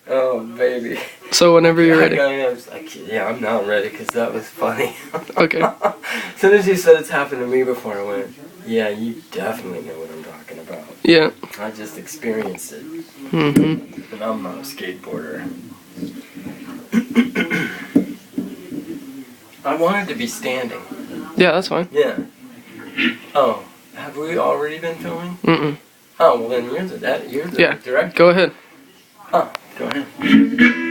Oh, baby. So whenever you're ready. I was like, yeah, I'm not ready because that was funny. Okay. As soon as you said it's happened to me before, I went, yeah, you definitely know what I'm talking about. Yeah. I just experienced it. Mm-hmm. And I'm not a skateboarder. I wanted to be standing. Yeah, that's fine. Yeah. Oh, have we already been filming? Mm-mm. Oh, well then you're the Yeah. director. Go ahead. Oh, go ahead.